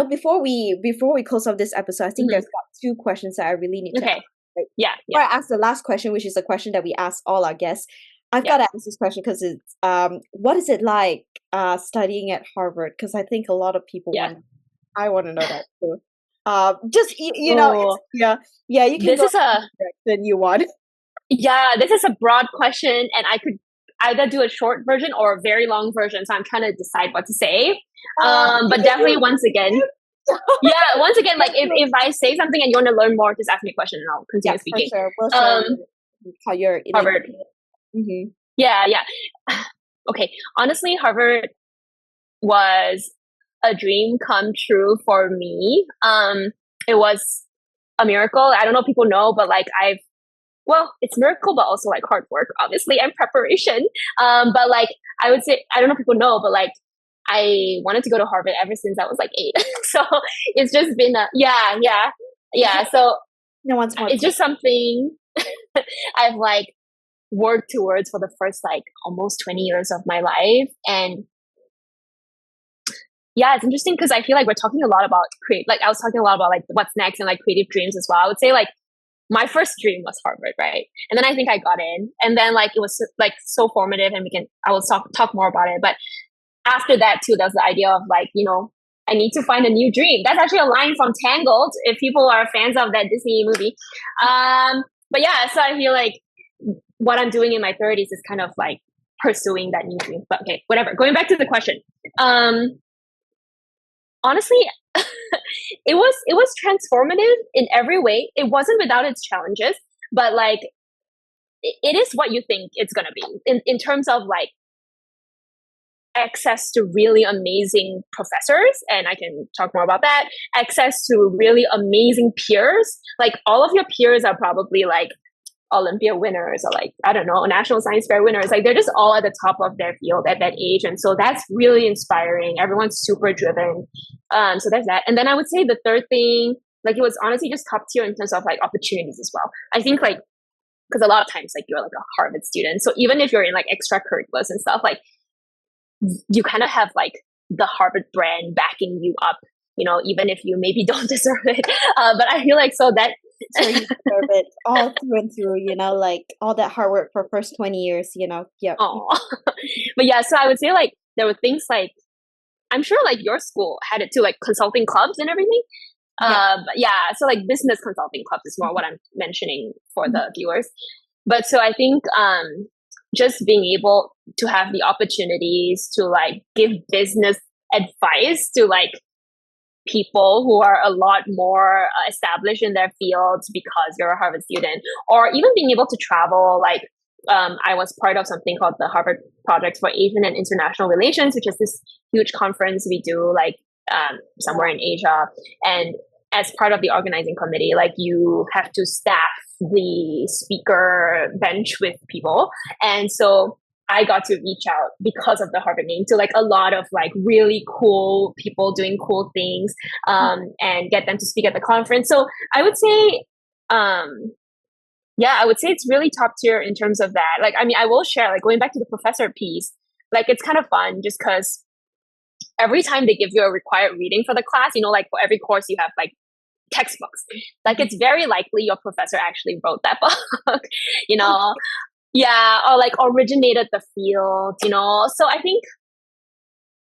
Speaker 1: before we close off this episode, I think
Speaker 2: Hmm.
Speaker 1: there's got two questions that I really need to ask.
Speaker 2: Okay.
Speaker 1: Right?
Speaker 2: Yeah.
Speaker 1: Before
Speaker 2: Yeah.
Speaker 1: I ask the last question, which is a question that we ask all our guests, I've
Speaker 2: Yeah.
Speaker 1: got to ask this question because it's what is it like studying at Harvard? Because I think a lot of people
Speaker 2: Yeah.
Speaker 1: want. I want to know that too. Just it's
Speaker 2: Oh,
Speaker 1: yeah, you can
Speaker 2: this
Speaker 1: go
Speaker 2: is a
Speaker 1: any direction you want.
Speaker 2: yeah, this is a broad question, and I could either do a short version or a very long version. So I'm trying to decide what to say.
Speaker 1: You
Speaker 2: But
Speaker 1: can
Speaker 2: definitely,
Speaker 1: do
Speaker 2: once again, yeah, once again, like if I say something and you want to learn more, just ask me a question and I'll
Speaker 1: yeah,
Speaker 2: continue
Speaker 1: for
Speaker 2: speaking.
Speaker 1: sure. We'll share
Speaker 2: Um,
Speaker 1: how you're like.
Speaker 2: Harvard.
Speaker 1: Mm-hmm.
Speaker 2: Yeah, yeah. Okay, honestly, Harvard was a dream come true for me. It was a miracle. I don't know if people know, but like well, it's miracle, but also like hard work, obviously, and preparation. But like I would say, I don't know if people know, but like I wanted to go to Harvard ever since I was like 8. So it's just been yeah. So
Speaker 1: No one's more.
Speaker 2: it's just something I've like worked towards for the first like almost 20 years of my life. And yeah, it's interesting because I feel like we're talking a lot about create. Like I was talking a lot about like what's next and like creative dreams as well. I would say like my first dream was Harvard, right? And then I think I got in, and then like it was like so formative, and I will talk more about it. But after that too, there's the idea of like I need to find a new dream. That's actually a line from Tangled. If people are fans of that Disney movie, but yeah, so I feel like what I'm doing in my 30s is kind of like pursuing that new dream. But okay, whatever. Going back to the question, honestly, it was transformative in every way. It wasn't without its challenges, but like it is what you think it's gonna be in terms of like access to really amazing professors, and I can talk more about that. Access to really amazing peers. Like all of your peers are probably like Olympia winners or like, I don't know, National Science Fair winners. Like they're just all at the top of their field at that age. And so that's really inspiring. Everyone's super driven. So there's that. And then I would say the third thing, like it was honestly just top tier in terms of like opportunities as well. I think like, because a lot of times like you're like a Harvard student. So even if you're in like extracurriculars and stuff, like you kind of have like the Harvard brand backing you up, even if you maybe don't deserve it. But I feel like so that
Speaker 1: So you deserve it all through and through, like all that hard work for first 20 years. Yep.
Speaker 2: oh, but yeah, so I would say like there were things like I'm sure like your school had it too, like consulting clubs and everything.
Speaker 1: Yeah.
Speaker 2: But yeah, so like business consulting clubs is more what I'm mentioning for the viewers. But so I think just being able to have the opportunities to like give business advice to like people who are a lot more established in their fields because you're a Harvard student, or even being able to travel. Like I was part of something called the Harvard Project for Asian and International Relations, which is this huge conference we do like somewhere in Asia. And as part of the organizing committee, like you have to staff the speaker bench with people. And so I got to reach out because of the Harvard name to like a lot of like really cool people doing cool things and get them to speak at the conference. So I would say, yeah, I would say it's really top tier in terms of that. Like, I mean, I will share, like going back to the professor piece, like it's kind of fun just because every time they give you a required reading for the class, like for every course you have like textbooks. Like it's very likely your professor actually wrote that book, you know? Yeah, or like originated the field, So I think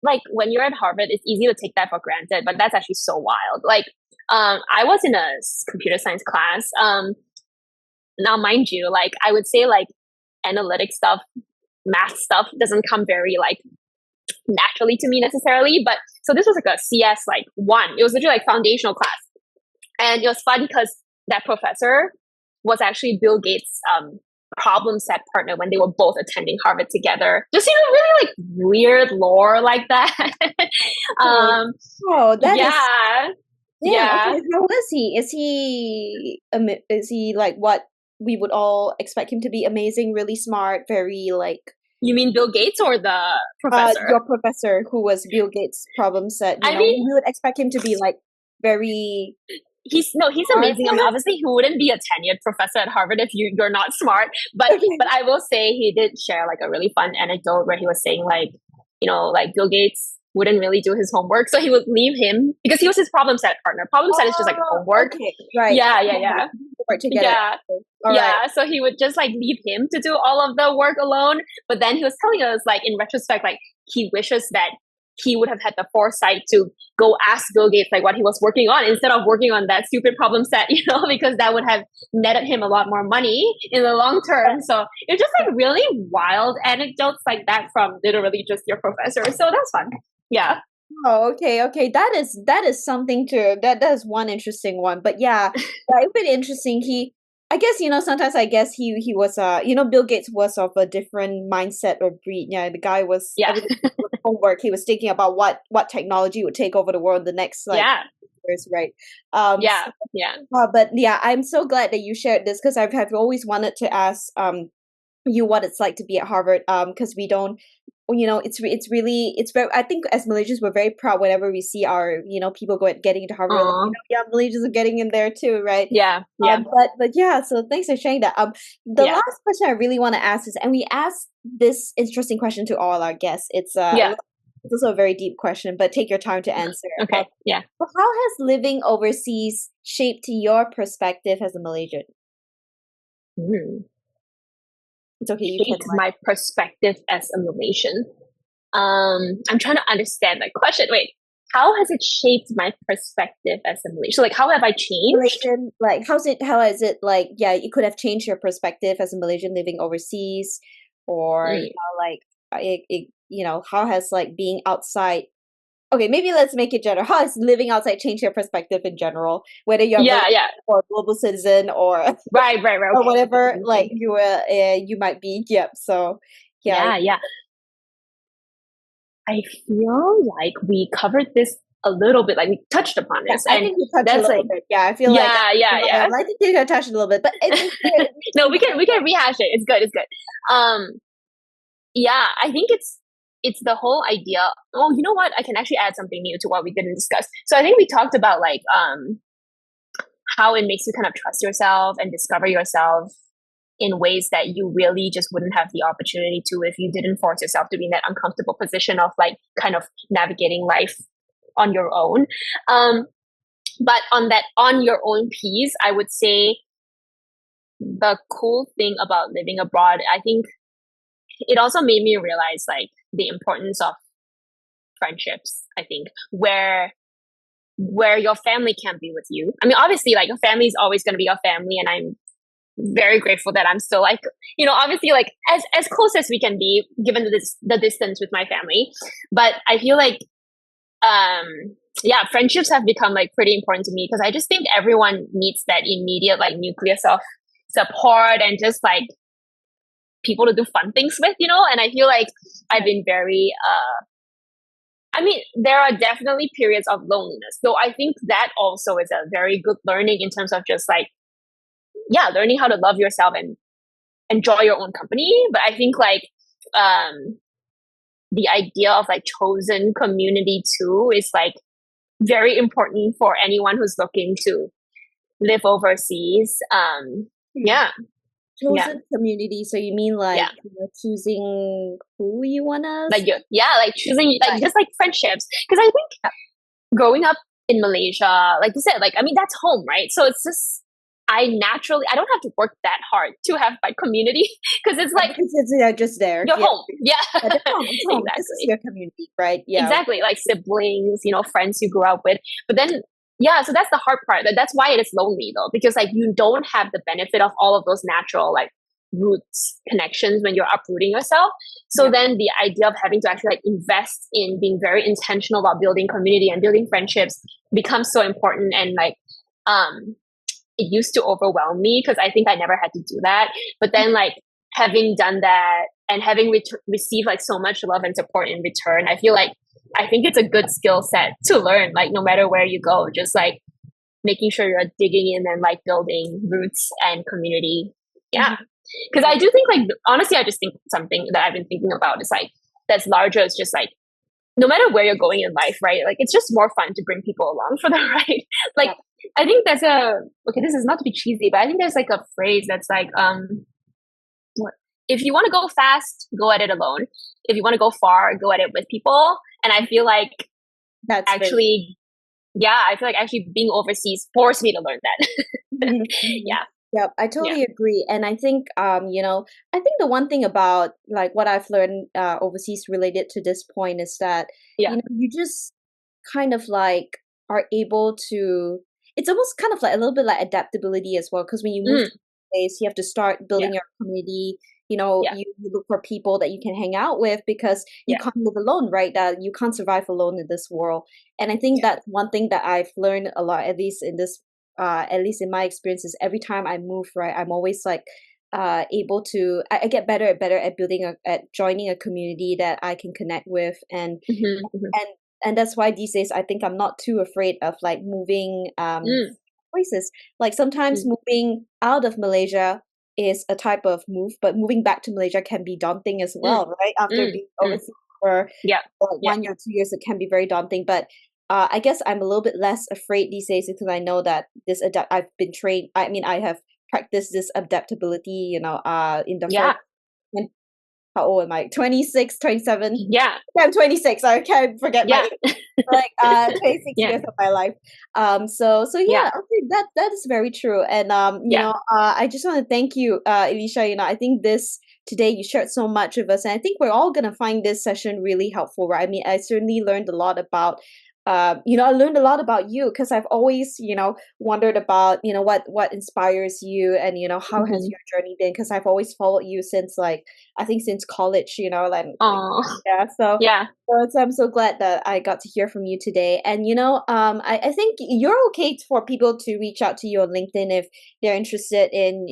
Speaker 2: like when you're at Harvard, it's easy to take that for granted, but that's actually so wild. Like, I was in a computer science class. Now, mind you, like I would say like analytic stuff, math stuff doesn't come very like naturally to me necessarily. But so this was like a CS like 1. It was literally like foundational class. And it was fun because that professor was actually Bill Gates' problem set partner when they were both attending Harvard together. Just really like weird lore like that.
Speaker 1: That
Speaker 2: yeah.
Speaker 1: is
Speaker 2: Yeah.
Speaker 1: Okay. How is he? Is he like what we would all expect him to be? Amazing, really smart, very like.
Speaker 2: You mean Bill Gates or the professor?
Speaker 1: Your professor, who was Bill Gates' problem set.
Speaker 2: I mean,
Speaker 1: we would expect him to be like very.
Speaker 2: He's amazing. I mean, obviously, he wouldn't be a tenured professor at Harvard if you're not smart. But but I will say he did share like a really fun anecdote where he was saying like, like Bill Gates wouldn't really do his homework, so he would leave him because he was his problem set partner. Problem set is just like homework.
Speaker 1: Okay, right.
Speaker 2: Yeah.
Speaker 1: Work together.
Speaker 2: Yeah. So he would just like leave him to do all of the work alone. But then he was telling us like in retrospect, like he wishes that he would have had the foresight to go ask Bill Gates like what he was working on instead of working on that stupid problem set, because that would have netted him a lot more money in the long term. So it's just like really wild anecdotes like that from literally just your professor. So that's fun. Yeah.
Speaker 1: Oh, okay. That is something to that is one interesting one. But yeah, it's pretty interesting. I guess, sometimes I guess he was Bill Gates was of a different mindset or breed. Yeah, the guy was
Speaker 2: Yeah.
Speaker 1: everything was homework. He was thinking about what technology would take over the world in the next
Speaker 2: Yeah.
Speaker 1: years, right?
Speaker 2: Yeah.
Speaker 1: So,
Speaker 2: Yeah.
Speaker 1: but yeah, I'm so glad that you shared this because I've always wanted to ask you what it's like to be at Harvard because we don't it's very I think as Malaysians we're very proud whenever we see our people getting into Harvard, like,
Speaker 2: Aw.
Speaker 1: yeah, Malaysians are getting in there too, right?
Speaker 2: Yeah. Yeah.
Speaker 1: But yeah, so thanks for sharing that. The
Speaker 2: Yeah.
Speaker 1: last question I really want to ask is, and we ask this interesting question to all our guests.
Speaker 2: Yeah.
Speaker 1: It's also a very deep question, but take your time to answer.
Speaker 2: Okay. Yeah.
Speaker 1: So how has living overseas shaped your perspective as a Malaysian?
Speaker 2: Mm.
Speaker 1: It's okay, you can
Speaker 2: Shaped my perspective as a Malaysian. I'm trying to understand that question. Wait, how has it shaped my perspective as a Malaysian? Like, how have I changed?
Speaker 1: Malaysian, like how is it like, yeah, it could have changed your perspective as a Malaysian living overseas, or
Speaker 2: Mm.
Speaker 1: how has like being outside, okay, maybe let's make it general. How has living outside changed your perspective in general, whether you're
Speaker 2: Yeah,
Speaker 1: Malaysian
Speaker 2: yeah.
Speaker 1: or a global citizen or
Speaker 2: Right, right, right.
Speaker 1: or
Speaker 2: Okay.
Speaker 1: whatever like
Speaker 2: Okay.
Speaker 1: you might be. Yep. So yeah.
Speaker 2: Yeah, yeah. I feel like we covered this a little bit, like we touched upon
Speaker 1: Yeah,
Speaker 2: this,
Speaker 1: I
Speaker 2: and
Speaker 1: think we touched a
Speaker 2: that's
Speaker 1: little
Speaker 2: like,
Speaker 1: bit. Yeah, I feel like
Speaker 2: yeah, yeah,
Speaker 1: I'd
Speaker 2: yeah.
Speaker 1: like to take a touch a little bit, but
Speaker 2: No, we can rehash it. It's good. It's good. Yeah, I think it's the whole idea. Oh, you know what? I can actually add something new to what we didn't discuss. So I think we talked about like how it makes you kind of trust yourself and discover yourself in ways that you really just wouldn't have the opportunity to if you didn't force yourself to be in that uncomfortable position of like kind of navigating life on your own. But on that on your own piece, I would say the cool thing about living abroad, I think it also made me realize like the importance of friendships. I think where your family can be with you. I mean, obviously, like your family is always going to be your family, and I'm very grateful that I'm still like, obviously like as close as we can be given the distance with my family. But I feel like, yeah, friendships have become like pretty important to me because I just think everyone needs that immediate like nucleus of support and just like people to do fun things with, and I feel like I've been very, I mean, there are definitely periods of loneliness, though I think that also is a very good learning in terms of just like, yeah, learning how to love yourself and enjoy your own company. But I think like the idea of like chosen community too is like very important for anyone who's looking to live overseas. Yeah, yeah,
Speaker 1: chosen community. So you mean like
Speaker 2: yeah.
Speaker 1: choosing who you wanna
Speaker 2: Like yeah, like choosing like just like friendships. Because I think growing up in Malaysia, like you said, like I mean that's home, right? So it's just I don't have to work that hard to have my community because it's like
Speaker 1: they're just there.
Speaker 2: your
Speaker 1: Yeah.
Speaker 2: home. Yeah,
Speaker 1: Yeah, it's home. It's home. This is
Speaker 2: exactly.
Speaker 1: your community, right? Yeah.
Speaker 2: Exactly, like siblings, friends you grew up with. But then, yeah, so that's the hard part. That's why it is lonely though, because like you don't have the benefit of all of those natural like roots connections when you're uprooting yourself. So
Speaker 1: Yeah.
Speaker 2: then the idea of having to actually like invest in being very intentional about building community and building friendships becomes so important. And like, it used to overwhelm me because I think I never had to do that. But then like having done that and having received like so much love and support in return, I think it's a good skill set to learn, like no matter where you go, just like making sure you're digging in and like building roots and community. Yeah. Because I do think like, honestly, I just think something that I've been thinking about is like, that's larger. It's just like, no matter where you're going in life, right? Like it's just more fun to bring people along for the ride. Like, I think okay, this is not to be cheesy, but I think there's like a phrase that's like, if you want to go fast, go at it alone. If you want to go far, go at it with people. And I feel like
Speaker 1: That's
Speaker 2: actually, yeah, I feel like actually being overseas forced me to learn that. Yeah.
Speaker 1: Yep, I
Speaker 2: Yeah.
Speaker 1: totally agree. And I think, I think the one thing about like what I've learned overseas related to this point is that,
Speaker 2: Yeah.
Speaker 1: you just kind of like are able to, it's almost kind of like a little bit like adaptability as well. Because when you move to
Speaker 2: Mm,
Speaker 1: a place, you have to start
Speaker 2: yeah.
Speaker 1: building your community.
Speaker 2: Yeah.
Speaker 1: You look for people that you can hang out with because you
Speaker 2: Yeah.
Speaker 1: can't live alone, right? That you can't survive alone in this world. And I think
Speaker 2: Yeah.
Speaker 1: that's one thing that I've learned a lot, at least in my experiences, every time I move, right, I'm always like able to I get better and better at at joining a community that I can connect with
Speaker 2: Hmm. Hmm.
Speaker 1: and and that's why these days I think I'm not too afraid of like moving
Speaker 2: Mm,
Speaker 1: places. Like sometimes
Speaker 2: mm,
Speaker 1: moving out of Malaysia is a type of move, but moving back to Malaysia can be daunting as
Speaker 2: mm,
Speaker 1: well, right? After
Speaker 2: mm,
Speaker 1: being
Speaker 2: mm.
Speaker 1: overseas for
Speaker 2: Yeah.
Speaker 1: like
Speaker 2: Yeah.
Speaker 1: 1 year, 2 years, it can be very daunting. But I guess I'm a little bit less afraid these days because I know that I've been trained. I mean, I have practiced this adaptability, in the
Speaker 2: Yeah.
Speaker 1: first how old am I? 26, 27.
Speaker 2: Yeah.
Speaker 1: Yeah, I'm 26. I can't forget my
Speaker 2: Yeah.
Speaker 1: age. Like 26
Speaker 2: Yeah.
Speaker 1: years of my life. So
Speaker 2: Yeah.
Speaker 1: yeah, okay, that is very true. And
Speaker 2: Yeah.
Speaker 1: I just want to thank you, Eleasha. I think this today you shared so much with us, and I think we're all gonna find this session really helpful, right? I mean, I certainly learned a lot about I learned a lot about you because I've always, wondered about, what inspires you and, how has
Speaker 2: Hmm.
Speaker 1: your journey been? Because I've always followed you since like I think since college, like
Speaker 2: Oh,
Speaker 1: yeah,
Speaker 2: yeah.
Speaker 1: I'm so glad that I got to hear from you today. And I think you're okay for people to reach out to you on LinkedIn if they're interested in,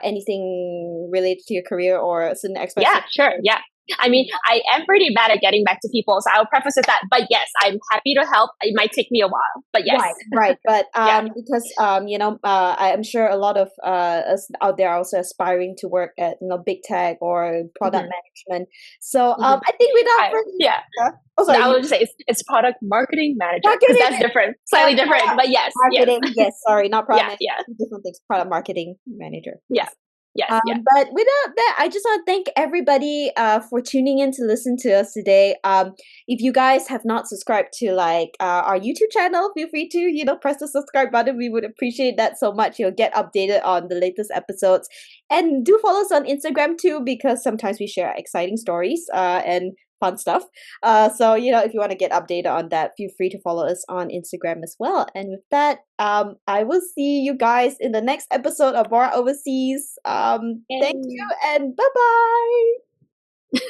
Speaker 1: anything related to your career or certain
Speaker 2: Yeah,
Speaker 1: expressive.
Speaker 2: sure. Yeah. I mean, I am pretty bad at getting back to people, so I'll preface with that. But yes, I'm happy to help. It might take me a while, but yes.
Speaker 1: Right, right. But
Speaker 2: Yeah.
Speaker 1: because I'm sure a lot of us out there are also aspiring to work at big tech or product
Speaker 2: Hmm.
Speaker 1: management. So
Speaker 2: Hmm.
Speaker 1: I think without
Speaker 2: I,
Speaker 1: further
Speaker 2: yeah.
Speaker 1: oh
Speaker 2: No,
Speaker 1: sorry,
Speaker 2: I
Speaker 1: you
Speaker 2: would just say it's product marketing manager because
Speaker 1: marketing.
Speaker 2: that's different,
Speaker 1: Yeah,
Speaker 2: slightly different. But yes, yes.
Speaker 1: marketing. Yes, sorry, not product
Speaker 2: Yeah.
Speaker 1: manager.
Speaker 2: Yeah.
Speaker 1: Two different things. Product marketing manager.
Speaker 2: Yeah.
Speaker 1: Yes.
Speaker 2: Yes. Yeah.
Speaker 1: But without that, I just want to thank everybody for tuning in to listen to us today. If you guys have not subscribed to like our YouTube channel, feel free to press the subscribe button. We would appreciate that so much. You'll get updated on the latest episodes, and do follow us on Instagram too because sometimes we share exciting stories and fun stuff. So if you want to get updated on that, feel free to follow us on Instagram as well. And with that, I will see you guys in the next episode of Borak Overseas. Thank you
Speaker 2: Yay.
Speaker 1: and bye bye.